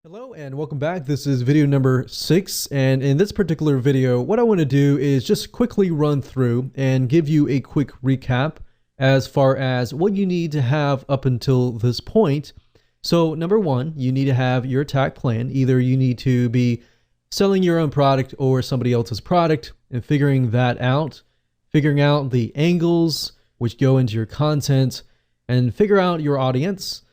Hello and welcome back. This is video number 6, and in this particular video what I want to do is just quickly run through and give you a quick recap as far as what you need to have up until this point. So number one, you need to have your attack plan. Either you need to be selling your own product or somebody else's product and figuring that out, figuring out the angles which go into your content, and figure out your audience.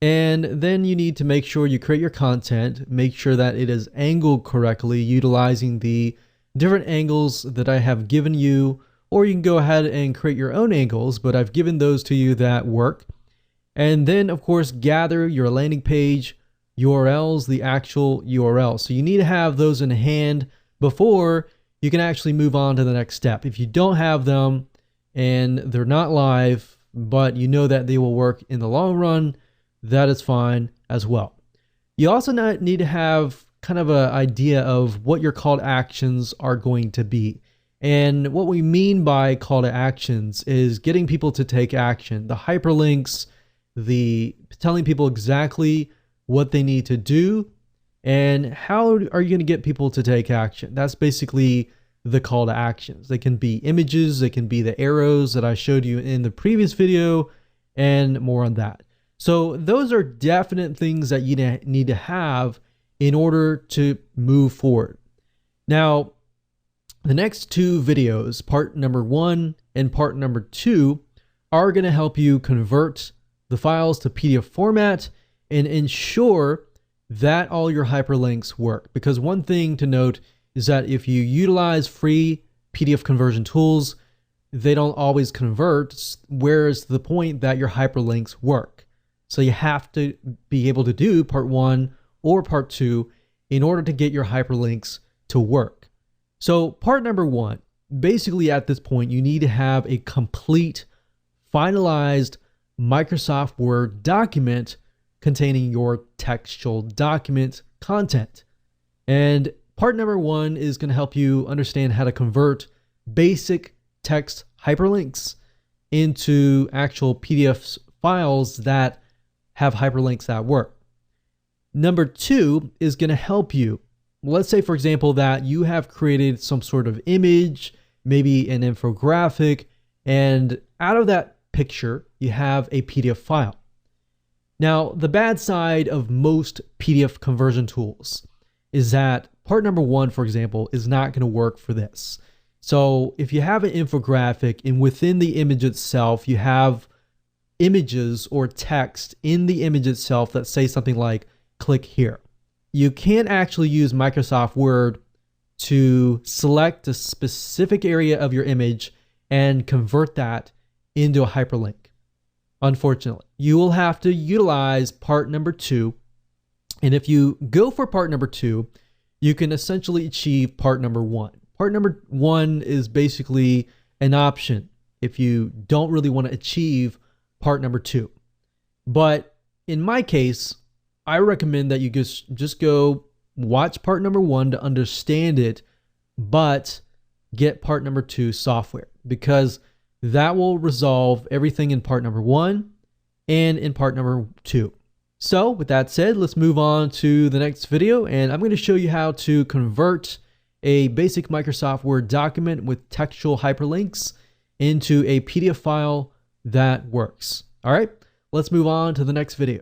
And then you need to make sure you create your content, make sure that it is angled correctly, utilizing the different angles that I have given you, or you can go ahead and create your own angles, but I've given those to you that work. And then of course, gather your landing page URLs, the actual URL. So you need to have those in hand before you can actually move on to the next step. If you don't have them and they're not live, but you know that they will work in the long run, that is fine as well. You also need to have kind of an idea of what your call to actions are going to be. And what we mean by call to actions is getting people to take action. The hyperlinks, the telling people exactly what they need to do, and how are you going to get people to take action. That's basically the call to actions. They can be images, they can be the arrows that I showed you in the previous video, and more on that. So those are definite things that you need to have in order to move forward. Now, the next two videos, part number 1 and part number 2, are going to help you convert the files to PDF format and ensure that all your hyperlinks work. Because one thing to note is that if you utilize free PDF conversion tools, they don't always convert, whereas the point that your hyperlinks work. So you have to be able to do part 1 or part 2 in order to get your hyperlinks to work. So part number 1, basically at this point, you need to have a complete, finalized Microsoft Word document containing your textual document content. And part number 1 is going to help you understand how to convert basic text hyperlinks into actual PDF files that have hyperlinks that work. Number 2 is going to help you. Let's say, for example, that you have created some sort of image, maybe an infographic, and out of that picture, you have a PDF file. Now, the bad side of most PDF conversion tools is that part number 1, for example, is not going to work for this. So if you have an infographic and within the image itself, you have images or text in the image itself that say something like, click here. You can't actually use Microsoft Word to select a specific area of your image and convert that into a hyperlink. Unfortunately, you will have to utilize part number 2. And if you go for part number 2, you can essentially achieve part number 1. Part number 1 is basically an option if you don't really want to achieve part number 2. But in my case, I recommend that you just go watch part number 1 to understand it, but get part number 2 software, because that will resolve everything in part number 1 and in part number 2. So with that said, let's move on to the next video, and I'm going to show you how to convert a basic Microsoft Word document with textual hyperlinks into a PDF file that works. All right, let's move on to the next video.